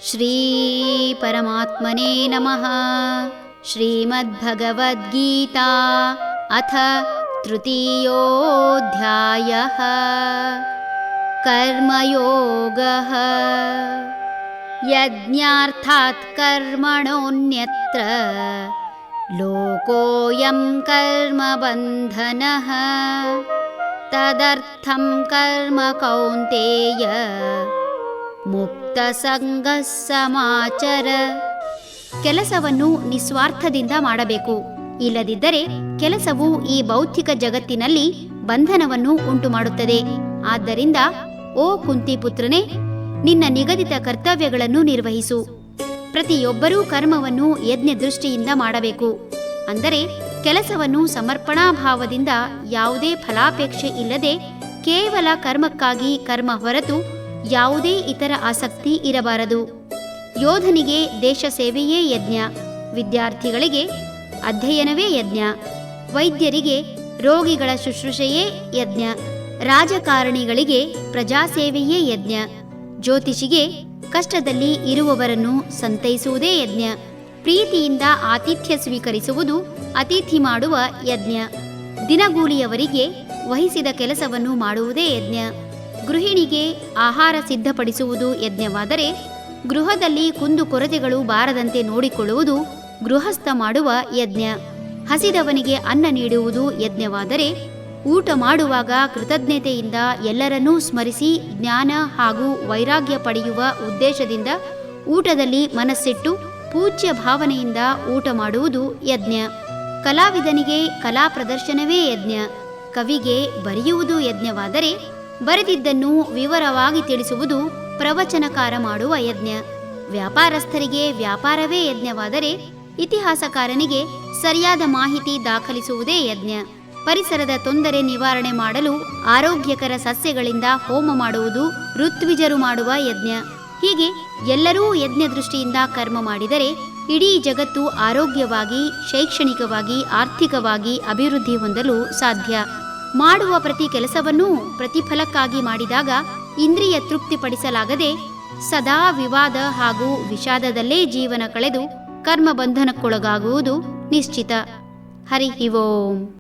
ಶ್ರೀ ಪರಮಾತ್ಮನೇ ನಮಃ. ಶ್ರೀಮದ್ಭಗವದ್ಗೀತಾ ಅಥ ತೃತೀಯೋऽಧ್ಯಾಯಃ. ಕರ್ಮಯೋಗಃ. ಯಜ್ಞಾರ್ಥಾತ್ ಕರ್ಮಣೋऽನ್ಯತ್ರ ಲೋಕೋऽಯಂ ಕರ್ಮಬಂಧನಃ. ತದರ್ಥಂ ಕರ್ಮ ಕೌಂತೇಯ ಮುಕ್ತಸಂಗಃ ಸಮಾಚರ. ಕೆಲಸವನ್ನು ನಿಸ್ವಾರ್ಥದಿಂದ ಮಾಡಬೇಕು. ಇಲ್ಲದಿದ್ದರೆ ಕೆಲಸವು ಈ ಭೌತಿಕ ಜಗತ್ತಿನಲ್ಲಿ ಬಂಧನವನ್ನು ಉಂಟುಮಾಡುತ್ತದೆ. ಆದ್ದರಿಂದ ಓ ಕುಂತಿಪುತ್ರನೇ, ನಿನ್ನ ನಿಗದಿತ ಕರ್ತವ್ಯಗಳನ್ನು ನಿರ್ವಹಿಸು. ಪ್ರತಿಯೊಬ್ಬರೂ ಕರ್ಮವನ್ನು ಯಜ್ಞ ದೃಷ್ಟಿಯಿಂದ ಮಾಡಬೇಕು. ಅಂದರೆ ಕೆಲಸವನ್ನು ಸಮರ್ಪಣಾಭಾವದಿಂದ ಯಾವುದೇ ಫಲಾಪೇಕ್ಷೆ ಇಲ್ಲದೆ ಕೇವಲ ಕರ್ಮಕ್ಕಾಗಿ ಕರ್ಮ ಹೊರತು ಯಾವುದೇ ಇತರ ಆಸಕ್ತಿ ಇರಬಾರದು. ಯೋಧನಿಗೆ ದೇಶ ಸೇವೆಯೇ ಯಜ್ಞ, ವಿದ್ಯಾರ್ಥಿಗಳಿಗೆ ಅಧ್ಯಯನವೇ ಯಜ್ಞ, ವೈದ್ಯರಿಗೆ ರೋಗಿಗಳ ಶುಶ್ರೂಷೆಯೇ ಯಜ್ಞ, ರಾಜಕಾರಣಿಗಳಿಗೆ ಪ್ರಜಾಸೇವೆಯೇ ಯಜ್ಞ, ಜ್ಯೋತಿಷಿಗೆ ಕಷ್ಟದಲ್ಲಿ ಇರುವವರನ್ನು ಸಂತೈಸುವುದೇ ಯಜ್ಞ, ಪ್ರೀತಿಯಿಂದ ಆತಿಥ್ಯ ಸ್ವೀಕರಿಸುವುದು ಅತಿಥಿ ಮಾಡುವ ಯಜ್ಞ, ದಿನಗೂಲಿಯವರಿಗೆ ವಹಿಸಿದ ಕೆಲಸವನ್ನು ಮಾಡುವುದೇ ಯಜ್ಞ, ಗೃಹಿಣಿಗೆ ಆಹಾರ ಸಿದ್ಧಪಡಿಸುವುದು ಯಜ್ಞವಾದರೆ ಗೃಹದಲ್ಲಿ ಕುಂದುಕೊರತೆಗಳು ಬಾರದಂತೆ ನೋಡಿಕೊಳ್ಳುವುದು ಗೃಹಸ್ಥ ಮಾಡುವ ಯಜ್ಞ, ಹಸಿದವನಿಗೆ ಅನ್ನ ನೀಡುವುದು ಯಜ್ಞವಾದರೆ ಊಟ ಮಾಡುವಾಗ ಕೃತಜ್ಞತೆಯಿಂದ ಎಲ್ಲರನ್ನೂ ಸ್ಮರಿಸಿ ಜ್ಞಾನ ಹಾಗೂ ವೈರಾಗ್ಯ ಪಡೆಯುವ ಉದ್ದೇಶದಿಂದ ಊಟದಲ್ಲಿ ಮನಸ್ಸಿಟ್ಟು ಪೂಜ್ಯ ಭಾವನೆಯಿಂದ ಊಟ ಮಾಡುವುದು ಯಜ್ಞ, ಕಲಾವಿದನಿಗೆ ಕಲಾ ಪ್ರದರ್ಶನವೇ ಯಜ್ಞ, ಕವಿಗೆ ಬರೆಯುವುದು ಯಜ್ಞವಾದರೆ ಬರೆದಿದ್ದನ್ನು ವಿವರವಾಗಿ ತಿಳಿಸುವುದು ಪ್ರವಚನಕಾರ ಮಾಡುವ ಯಜ್ಞ, ವ್ಯಾಪಾರಸ್ಥರಿಗೆ ವ್ಯಾಪಾರವೇ ಯಜ್ಞವಾದರೆ ಇತಿಹಾಸಕಾರನಿಗೆ ಸರಿಯಾದ ಮಾಹಿತಿ ದಾಖಲಿಸುವುದೇ ಯಜ್ಞ, ಪರಿಸರದ ತೊಂದರೆ ನಿವಾರಣೆ ಮಾಡಲು ಆರೋಗ್ಯಕರ ಸಸ್ಯಗಳಿಂದ ಹೋಮ ಮಾಡುವುದು ಋತ್ವಿಜರು ಮಾಡುವ ಯಜ್ಞ. ಹೀಗೆ ಎಲ್ಲರೂ ಯಜ್ಞ ದೃಷ್ಟಿಯಿಂದ ಕರ್ಮ ಮಾಡಿದರೆ ಇಡೀ ಜಗತ್ತು ಆರೋಗ್ಯವಾಗಿ, ಶೈಕ್ಷಣಿಕವಾಗಿ, ಆರ್ಥಿಕವಾಗಿ ಅಭಿವೃದ್ಧಿ ಹೊಂದಲು ಸಾಧ್ಯ. ಮಾಡುವ ಪ್ರತಿ ಕೆಲಸವನ್ನೂ ಪ್ರತಿಫಲಕ್ಕಾಗಿ ಮಾಡಿದಾಗ ಇಂದ್ರಿಯ ತೃಪ್ತಿಪಡಿಸಲಾಗದೆ ಸದಾ ವಿವಾದ ಹಾಗೂ ವಿಷಾದದಲ್ಲೇ ಜೀವನ ಕಳೆದು ಕರ್ಮಬಂಧನಕ್ಕೊಳಗಾಗುವುದು ನಿಶ್ಚಿತ. ಹರಿ ಓಂ.